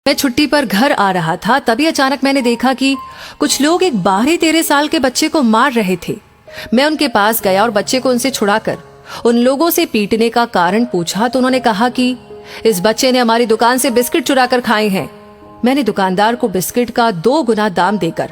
मैं छुट्टी पर घर आ रहा था, तभी अचानक मैंने देखा कि कुछ लोग एक 12-13 साल के बच्चे को मार रहे थे। मैं उनके पास गया और बच्चे को उनसे छुड़ाकर उन लोगों से पीटने का कारण पूछा तो उन्होंने कहा कि इस बच्चे ने हमारी दुकान से बिस्किट चुरा कर खाए हैं। मैंने दुकानदार को बिस्किट का 2 गुना दाम देकर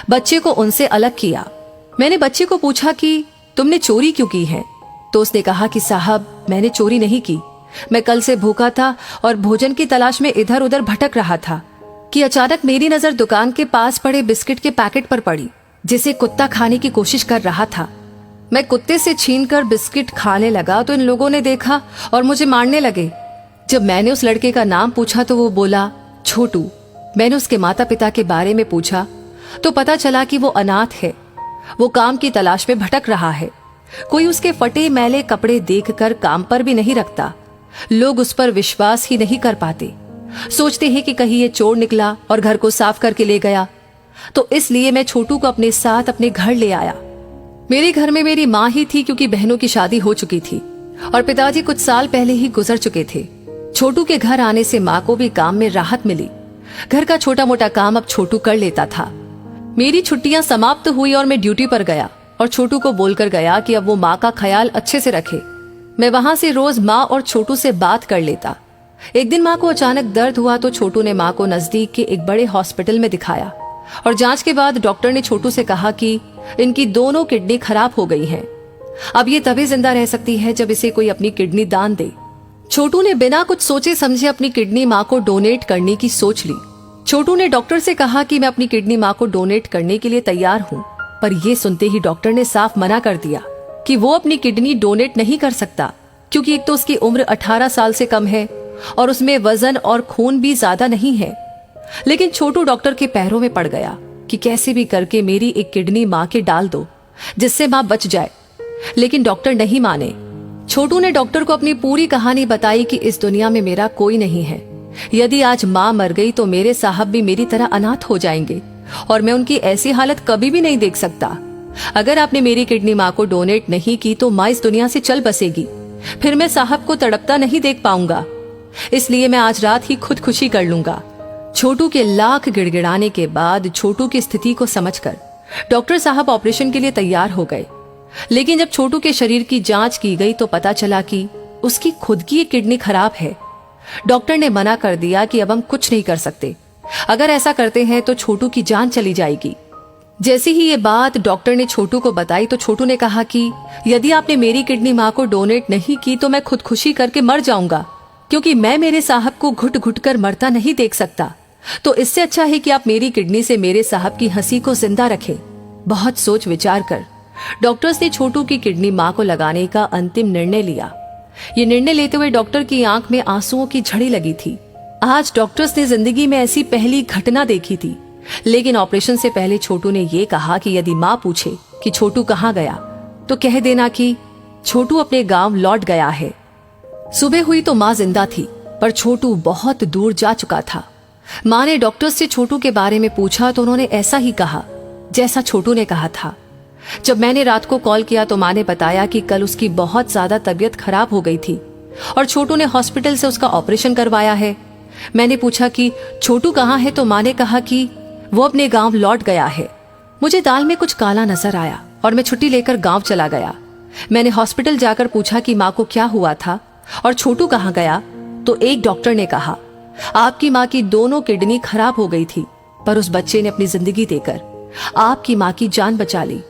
बच्चे को उनसे अलग किया। मैंने बच्चे को पूछा कि तुमने चोरी क्यों की है? तो उसने कहा कि साहब, मैंने चोरी नहीं की, मैं कल से भूखा था और भोजन की तलाश में इधर उधर भटक रहा था कि अचानक मेरी नजर दुकान के पास पड़े बिस्किट के पैकेट पर पड़ी, जिसे कुत्ता खाने की कोशिश कर रहा था। मैं कुत्ते से छीनकर बिस्किट खाने लगा तो इन लोगों ने देखा और मुझे मारने लगे। जब मैंने उस लड़के का नाम पूछा तो वो बोला छोटू। मैंने उसके माता पिता के बारे में पूछा तो पता चला कि वो अनाथ है। वो काम की तलाश में भटक रहा है। कोई उसके फटे मैले कपड़े देखकर काम पर भी नहीं रखता। लोग उस पर विश्वास ही नहीं कर पाते, सोचते हैं कि कहीं ये चोर निकला और घर को साफ करके ले गया। तो इसलिए मैं छोटू को अपने साथ अपने घर ले आया। मेरे घर में मेरी माँ ही थी, क्योंकि बहनों की शादी हो चुकी थी और पिताजी कुछ साल पहले ही गुजर चुके थे। छोटू के घर आने से माँ को भी काम में राहत मिली। घर का छोटा मोटा काम अब छोटू कर लेता था। मेरी छुट्टियां समाप्त हुई और मैं ड्यूटी पर गया और छोटू को बोलकर गया कि अब वो माँ का ख्याल अच्छे से रखे। मैं वहां से रोज माँ और छोटू से बात कर लेता। एक दिन माँ को अचानक दर्द हुआ तो छोटू ने माँ को नजदीक के एक बड़े हॉस्पिटल में दिखाया और जांच के बाद डॉक्टर ने छोटू से कहा कि इनकी दोनों किडनी खराब हो गई हैं। अब ये तभी जिंदा रह सकती है जब इसे कोई अपनी किडनी दान दे। छोटू ने बिना कुछ सोचे समझे अपनी किडनी माँ को डोनेट करने की सोच ली। छोटू ने डॉक्टर से कहा कि मैं अपनी किडनी माँ को डोनेट करने के लिए तैयार हूँ, पर यह सुनते ही डॉक्टर ने साफ मना कर दिया कि वो अपनी किडनी डोनेट नहीं कर सकता, क्योंकि एक तो उसकी उम्र 18 साल से कम है और उसमें वजन और खून भी ज्यादा नहीं है। लेकिन छोटू डॉक्टर के पैरों में पड़ गया कि कैसे भी करके मेरी एक किडनी माँ के डाल दो, जिससे माँ बच जाए। लेकिन डॉक्टर नहीं माने। छोटू ने डॉक्टर को अपनी पूरी कहानी बताई कि इस दुनिया में मेरा कोई नहीं है। यदि आज माँ मर गई तो मेरे साहब भी मेरी तरह अनाथ हो जाएंगे और मैं उनकी ऐसी हालत कभी भी नहीं देख सकता। अगर आपने मेरी किडनी माँ को डोनेट नहीं की तो माँ इस दुनिया से चल बसेगी, फिर मैं साहब को तड़पता नहीं देख पाऊंगा। इसलिए मैं आज रात ही खुदकुशी कर लूंगा। छोटू के लाख गिड़गिड़ाने के बाद छोटू की स्थिति को समझकर डॉक्टर साहब ऑपरेशन के लिए तैयार हो गए। लेकिन जब छोटू के शरीर की जांच की गई तो पता चला कि उसकी खुद की एक किडनी खराब है। डॉक्टर ने मना कर दिया कि अब हम कुछ नहीं कर सकते। अगर ऐसा करते हैं तो छोटू की जान चली जाएगी। जैसे ही ये बात डॉक्टर ने छोटू को बताई तो छोटू ने कहा कि यदि आपने मेरी किडनी माँ को डोनेट नहीं की तो मैं खुदकुशी करके मर जाऊंगा, क्योंकि मैं मेरे साहब को घुट घुट कर मरता नहीं देख सकता। तो इससे अच्छा है कि आप मेरी किडनी से मेरे साहब की हंसी को जिंदा रखें। बहुत सोच विचार कर डॉक्टर्स ने छोटू की किडनी माँ को लगाने का अंतिम निर्णय लिया। ये निर्णय लेते हुए डॉक्टर की आंख में आंसुओं की झड़ी लगी थी। आज डॉक्टर्स ने जिंदगी में ऐसी पहली घटना देखी थी। लेकिन ऑपरेशन से पहले छोटू ने ये कहा कि यदि माँ पूछे कि छोटू कहाँ गया तो कह देना कि छोटू अपने गांव लौट गया है। सुबह हुई तो माँ जिंदा थी, पर छोटू बहुत दूर जा चुका था। माँ ने डॉक्टर्स से छोटू के बारे में पूछा तो उन्होंने ऐसा ही कहा जैसा छोटू ने कहा था। जब मैंने रात को कॉल किया तो माँ ने बताया कि कल उसकी बहुत ज्यादा तबीयत खराब हो गई थी और छोटू ने हॉस्पिटल से उसका ऑपरेशन करवाया है। मैंने पूछा कि छोटू कहाँ है तो माँ ने कहा कि वो अपने गांव लौट गया है। मुझे दाल में कुछ काला नजर आया और मैं छुट्टी लेकर गांव चला गया। मैंने हॉस्पिटल जाकर पूछा कि माँ को क्या हुआ था और छोटू कहाँ गया। तो एक डॉक्टर ने कहा आपकी माँ की दोनों किडनी खराब हो गई थी, पर उस बच्चे ने अपनी जिंदगी देकर आपकी माँ की जान बचा ली।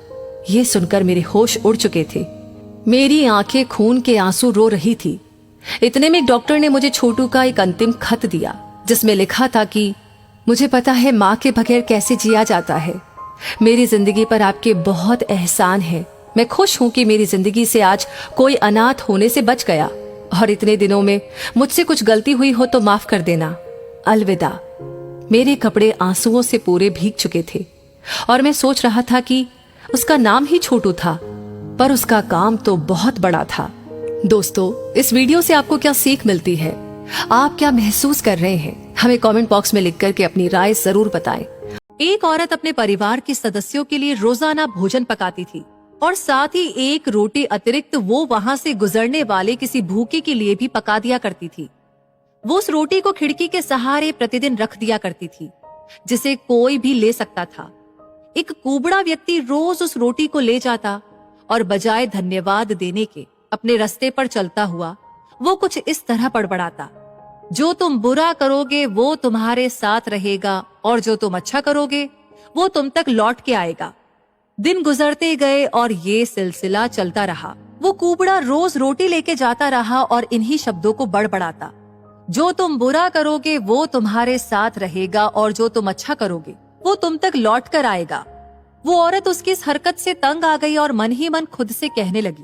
ये सुनकर मेरे होश उड़ चुके थे। मेरी आंखें खून के आंसू रो रही थी। इतने में डॉक्टर ने मुझे छोटू का एक अंतिम खत दिया, जिसमें लिखा था कि मुझे पता है माँ के बगैर कैसे जिया जाता है। मेरी जिंदगी पर आपके बहुत एहसान है। मैं खुश हूं कि मेरी जिंदगी से आज कोई अनाथ होने से बच गया, और इतने दिनों में मुझसे कुछ गलती हुई हो तो माफ कर देना। अलविदा। मेरे कपड़े आंसुओं से पूरे भीग चुके थे और मैं सोच रहा था कि उसका नाम ही छोटू था, पर उसका काम तो बहुत बड़ा था। दोस्तों, इस वीडियो से आपको क्या सीख मिलती है? आप क्या महसूस कर रहे हैं? हमें कमेंट बॉक्स में लिख करके अपनी राय जरूर बताएं। एक औरत अपने परिवार के सदस्यों के लिए रोजाना भोजन पकाती थी और साथ ही एक रोटी अतिरिक्त वो वहां से गुजरने वाले किसी भूखे के लिए भी पका दिया करती थी। वो उस रोटी को खिड़की के सहारे प्रतिदिन रख दिया करती थी, जिसे कोई भी ले सकता था। एक कुबड़ा व्यक्ति रोज उस रोटी को ले जाता और बजाय धन्यवाद देने के अपने रास्ते पर चलता हुआ वो कुछ इस तरह बड़बड़ाता, जो तुम बुरा करोगे वो तुम्हारे साथ रहेगा और जो तुम अच्छा करोगे वो तुम तक लौट के आएगा। दिन गुजरते गए और ये सिलसिला चलता रहा। वो कुबड़ा रोज रोटी लेके जाता रहा और इन्हीं शब्दों को बड़बड़ाता, जो तुम बुरा करोगे वो तुम्हारे साथ रहेगा और जो तुम अच्छा करोगे वो तुम तक लौट कर आएगा। वो औरत उसकी इस हरकत से तंग आ गई और मन ही मन खुद से कहने लगी,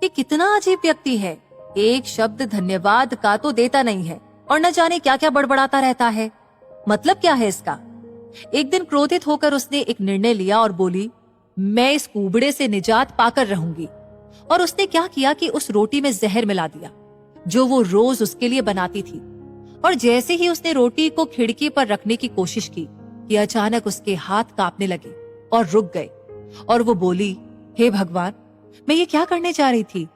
ये कितना अजीब व्यक्ति है, एक शब्द धन्यवाद का तो देता नहीं है और न जाने क्या क्या बड़बड़ाता रहता है, मतलब क्या है इसका। एक दिन क्रोधित होकर उसने एक निर्णय लिया और बोली, मैं इस कुबड़े से निजात पाकर रहूंगी। और उसने क्या किया कि उस रोटी में जहर मिला दिया जो वो रोज उसके लिए बनाती थी। और जैसे ही उसने रोटी को खिड़की पर रखने की कोशिश की कि अचानक उसके हाथ कांपने लगे और रुक गए और वो बोली, हे भगवान, मैं ये क्या करने जा रही थी।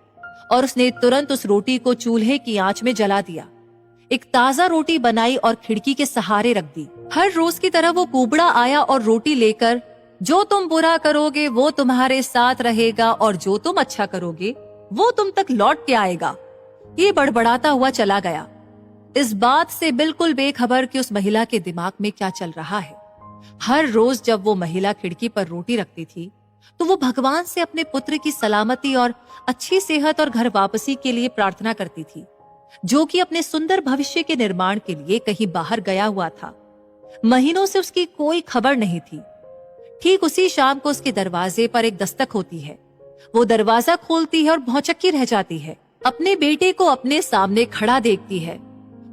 और उसने तुरंत उस रोटी को चूल्हे की आंच में जला दिया, एक ताजा रोटी बनाई और खिड़की के सहारे रख दी। हर रोज की तरह वो कुबड़ा आया और रोटी लेकर, जो तुम बुरा करोगे वो तुम्हारे साथ रहेगा और जो तुम अच्छा करोगे वो तुम तक लौट के आएगा, ये बड़बड़ाता हुआ चला गया, इस बात से बिल्कुल बेखबर कि उस महिला के दिमाग में क्या चल रहा है। हर रोज जब वो महिला खिड़की पर रोटी रखती थी तो वो भगवान से अपने पुत्र की सलामती और अच्छी सेहत और घर वापसी के लिए प्रार्थना करती थी, जो कि अपने सुंदर भविष्य के निर्माण के लिए कहीं बाहर गया हुआ था। महीनों से उसकी कोई खबर नहीं थी। ठीक उसी शाम को उसके दरवाजे पर एक दस्तक होती है। वो दरवाजा खोलती है और भौचक्की रह जाती है। अपने बेटे को अपने सामने खड़ा देखती है।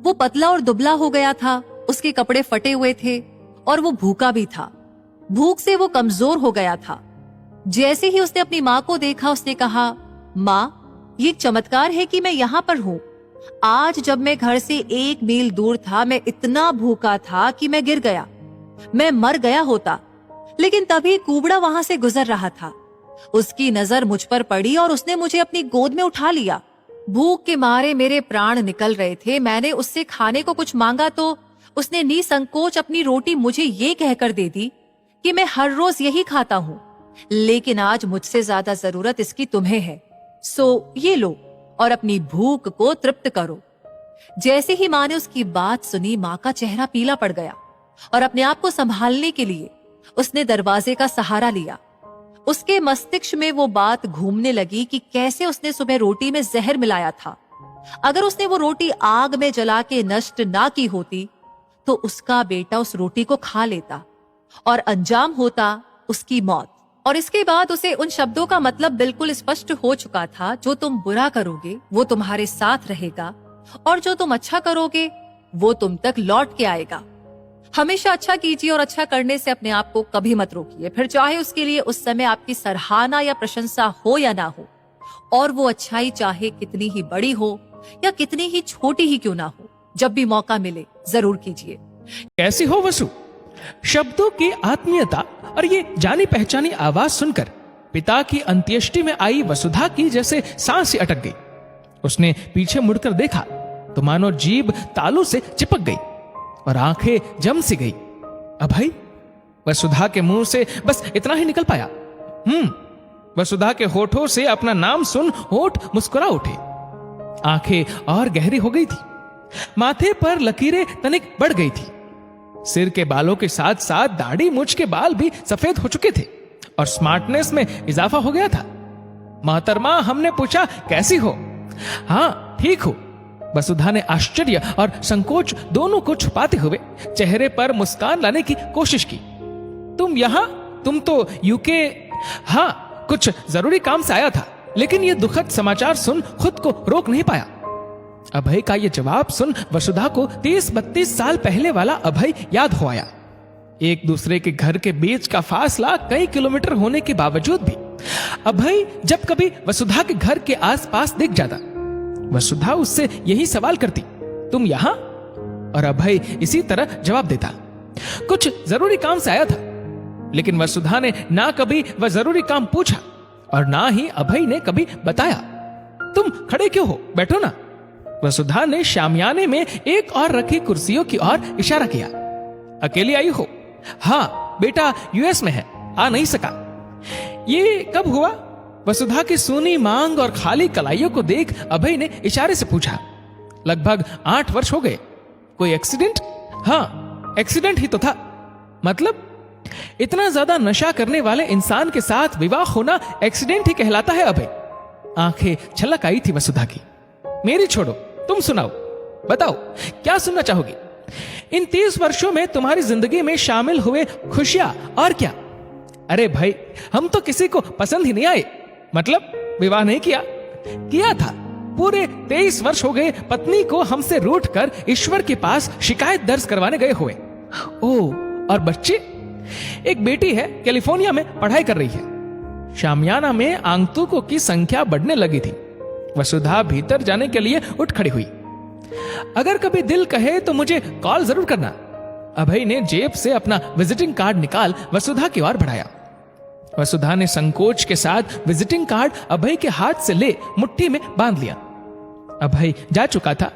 वो पतला और दुबला हो गया था, उसके कपड़े फटे हुए थे और वो भूखा भी था। भूख से वो कमजोर हो गया था। जैसे ही उसने अपनी माँ को देखा, उसने कहा, माँ, ये एक चमत्कार है कि मैं यहाँ पर हूँ। आज जब मैं घर से 1 मील दूर था, मैं इतना भूखा था कि मैं गिर गया, मैं मर गया होता। लेकिन तभी कुबड़ा वहां से गुजर रहा था। उसकी नजर मुझ पर पड़ी और उसने मुझे अपनी गोद में उठा लिया। भूख के मारे मेरे प्राण निकल रहे थे। मैंने उससे खाने को कुछ मांगा तो उसने निसंकोच अपनी रोटी मुझे ये कहकर दे दी कि मैं हर रोज यही खाता हूँ, लेकिन आज मुझसे ज्यादा जरूरत इसकी तुम्हें है, सो ये लो और अपनी भूख को तृप्त करो। जैसे ही माँ ने उसकी बात सुनी, माँ का चेहरा पीला पड़ गया और अपने आप को संभालने के लिए उसने दरवाजे का सहारा लिया। उसके मस्तिष्क में वो बात घूमने लगी कि कैसे उसने सुबह रोटी में जहर मिलाया था। अगर उसने वो रोटी आग में जला के नष्ट ना की होती तो उसका बेटा उस रोटी को खा लेता और अंजाम होता उसकी मौत। और इसके बाद उसे उन शब्दों का मतलब बिल्कुल स्पष्ट हो चुका था, जो तुम बुरा करोगे वो तुम्हारे साथ रहेगा और जो तुम अच्छा करोगे वो तुम तक लौट के आएगा। हमेशा अच्छा कीजिए और अच्छा करने से अपने आप को कभी मत रोकिए, फिर चाहे उसके लिए उस समय आपकी सराहना या प्रशंसा हो या ना हो। और वो अच्छाई चाहे कितनी ही बड़ी हो या कितनी ही छोटी ही क्यों ना हो, जब भी मौका मिले जरूर कीजिए। कैसी हो वसु? शब्दों की आत्मीयता और ये जानी पहचानी आवाज सुनकर पिता की अंत्येष्टि में आई वसुधा की जैसे सांस अटक गई। उसने पीछे मुड़कर देखा तो मानो जीभ तालू से चिपक गई और आंखें जम सी गई। अभय? वसुधा के मुंह से बस इतना ही निकल पाया। वसुधा के होठों से अपना नाम सुन होठ मुस्कुरा उठे। आंखें और गहरी हो गई थी, माथे पर लकीरें तनिक बढ़ गई थी। सिर के बालों के साथ साथ दाढ़ी मूंछ के बाल भी सफेद हो चुके थे और स्मार्टनेस में इजाफा हो गया था। मोहतरमा, हमने पूछा कैसी हो? हाँ, ठीक हो। वसुधा ने आश्चर्य और संकोच दोनों को छुपाते हुए चेहरे पर मुस्कान लाने की कोशिश की। तुम यहां? तुम तो यूके? हाँ, कुछ जरूरी काम से आया था, लेकिन यह दुखद समाचार सुन खुद को रोक नहीं पाया। अभय का यह जवाब सुन वसुधा को 30-32 साल पहले वाला अभय याद हो आया। एक दूसरे के घर के बीच का फासला कई किलोमीटर होने के बावजूद भी अभय जब कभी वसुधा के घर के आसपास दिख जाता, वसुधा उससे यही सवाल करती, तुम यहां? और अभय इसी तरह जवाब देता, कुछ जरूरी काम से आया था। लेकिन वसुधा ने ना कभी वह जरूरी काम पूछा और ना ही अभय ने कभी बताया। तुम खड़े क्यों हो? बैठो ना। वसुधा ने शामियाने में एक और रखी कुर्सियों की ओर इशारा किया। अकेली आई हो? हाँ बेटा यूएस में है, आ नहीं सका। ये कब हुआ? वसुधा की सूनी मांग और खाली कलाइयों को देख अभय ने इशारे से पूछा। लगभग 8 वर्ष हो गए। कोई एक्सीडेंट? हाँ एक्सीडेंट ही तो था। मतलब? इतना ज्यादा नशा करने वाले इंसान के साथ विवाह होना एक्सीडेंट ही कहलाता है अभय। आंखें छलक आई थी वसुधा की। मेरी छोड़ो, तुम सुनाओ, बताओ क्या सुनना चाहोगी? इन 30 वर्षों में तुम्हारी जिंदगी में शामिल हुए खुशियां और क्या? अरे भाई, हम तो किसी को पसंद ही नहीं आए। मतलब विवाह नहीं किया? किया था। पूरे 23 वर्ष हो गए पत्नी को हमसे रूठ कर ईश्वर के पास शिकायत दर्ज करवाने गए हुए। ओह, और बच्चे? एक बेटी है, कैलिफोर्निया में पढ़ाई कर रही है। शामियाना में आगंतुकों की संख्या बढ़ने लगी थी। वसुधा भीतर जाने के लिए उठ खड़ी हुई। अगर कभी दिल कहे तो मुझे कॉल जरूर करना। अभय ने जेब से अपना विजिटिंग कार्ड निकाल वसुधा की ओर बढ़ाया। वसुधा ने संकोच के साथ विजिटिंग कार्ड अभय के हाथ से ले मुट्ठी में बांध लिया। अभय जा चुका था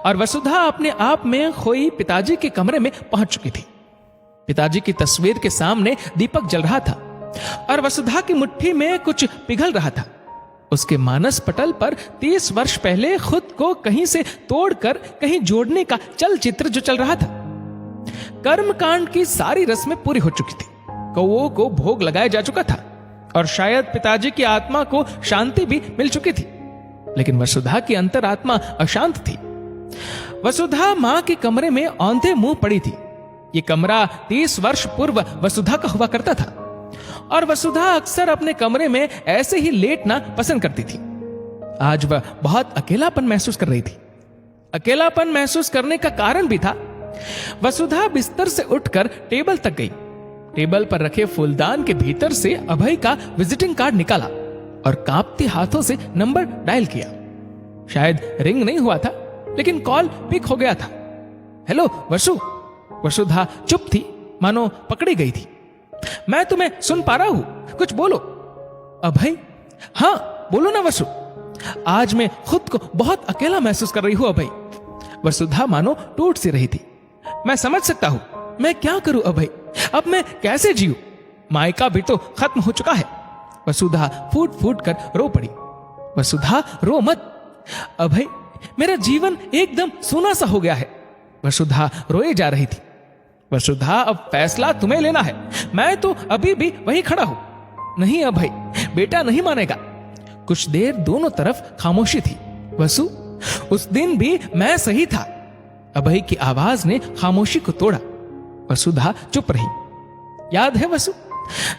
और वसुधा अपने आप में खोई पिताजी के कमरे में पहुंच चुकी थी। पिताजी की तस्वीर के सामने दीपक जल रहा था और वसुधा की मुट्ठी में कुछ पिघल रहा था। उसके मानस पटल पर 30 वर्ष पहले खुद को कहीं से तोड़कर कहीं जोड़ने का चलचित्र जो चल रहा था। कर्मकांड की सारी रस्में पूरी हो चुकी थी। कौओं को भोग लगाया जा चुका था और शायद पिताजी की आत्मा को शांति भी मिल चुकी थी। लेकिन वसुधा की अंतरात्मा अशांत थी। वसुधा मां के कमरे में औंधे मुंह पड़ी थी। ये कमरा 30 वर्ष पूर्व वसुधा का हुआ करता था और वसुधा अक्सर अपने कमरे में ऐसे ही लेटना पसंद करती थी। आज वह बहुत अकेलापन महसूस कर रही थी। अकेलापन महसूस करने का कारण भी था। वसुधा बिस्तर से उठकर टेबल तक गई। टेबल पर रखे फूलदान के भीतर से अभय का विजिटिंग कार्ड निकाला और कांपते हाथों से नंबर डायल किया। शायद रिंग नहीं हुआ था, लेकिन कॉल पिक हो गया था। हेलो वसु। वसुधा चुप थी, मानो पकड़ी गई थी। मैं तुम्हें सुन पा रहा हूं, कुछ बोलो। अभय? हाँ बोलो ना वसु। आज मैं खुद को बहुत अकेला महसूस कर रही हूं अभय। वसुधा मानो टूट सी रही थी। मैं समझ सकता हूं, मैं क्या करूं अभय? अब मैं कैसे जीऊं? मायका भी तो खत्म हो चुका है। वसुधा फूट फूट कर रो पड़ी। वसुधा रो मत। अभय, मेरा जीवन एकदम सूना सा हो गया है। वसुधा रोए जा रही थी। वसुधा, अब फैसला तुम्हें लेना है। मैं तो अभी भी वहीं खड़ा हूं। नहीं अभय, बेटा नहीं मानेगा। कुछ देर दोनों तरफ खामोशी थी। वसु, उस दिन भी मैं सही था। अभय की आवाज ने खामोशी को तोड़ा। वसुधा चुप रही। याद है वसु,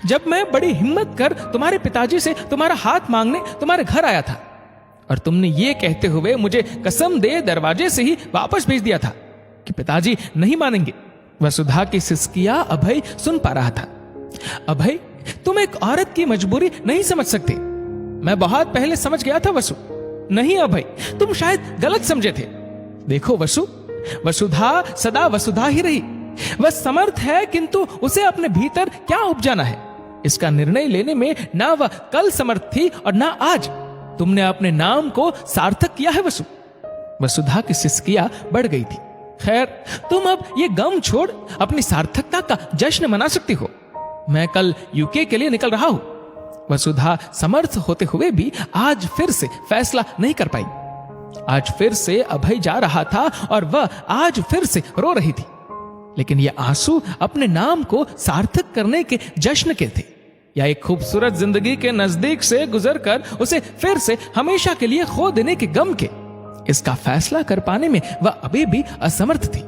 जब मैं बड़ी हिम्मत कर तुम्हारे पिताजी से तुम्हारा हाथ मांगने तुम्हारे घर आया था और तुमने ये कहते हुए मुझे कसम दे दरवाजे से ही वापस भेज दिया था कि पिताजी नहीं मानेंगे। वसुधा की सिसकियां अभय सुन पा रहा था। अभय, तुम एक औरत की मजबूरी नहीं समझ सकते। मैं बहुत पहले समझ गया था वसु। नहीं अभय, तुम शायद गलत समझे थे। देखो वसु, वसुधा सदा वसुधा ही रही। वह समर्थ है, किंतु उसे अपने भीतर क्या उपजाना है, इसका निर्णय लेने में ना वह कल समर्थ थी और ना आज। तुमने अपने नाम को सार्थक किया है वसु। वसुधा की सिसकियां बढ़ गई थी। खैर, तुम अब ये गम छोड़ अपनी सार्थकता का जश्न मना सकती हो। मैं कल यूके के लिए निकल रहा हूं। वसुधा समर्थ होते हुए भी आज फिर से फैसला नहीं कर पाई। आज फिर से अभय जा रहा था और वह आज फिर से रो रही थी। लेकिन ये आंसू अपने नाम को सार्थक करने के जश्न के थे या एक खूबसूरत जिंदगी के नजदीक से गुजरकर उसे फिर से हमेशा के लिए खो देने के गम के। इसका फैसला कर पाने में वह अभी भी असमर्थ थी।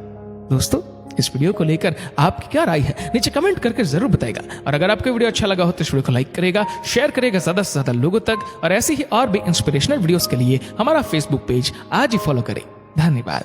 दोस्तों, इस वीडियो को लेकर आपकी क्या राय है नीचे कमेंट करके जरूर बताएगा। और अगर आपको वीडियो अच्छा लगा हो तो इस वीडियो को लाइक करेगा, शेयर करेगा ज्यादा से ज्यादा लोगों तक। और ऐसी ही और भी इंस्पिरेशनल वीडियोस के लिए हमारा फेसबुक पेज आज ही फॉलो करें। धन्यवाद।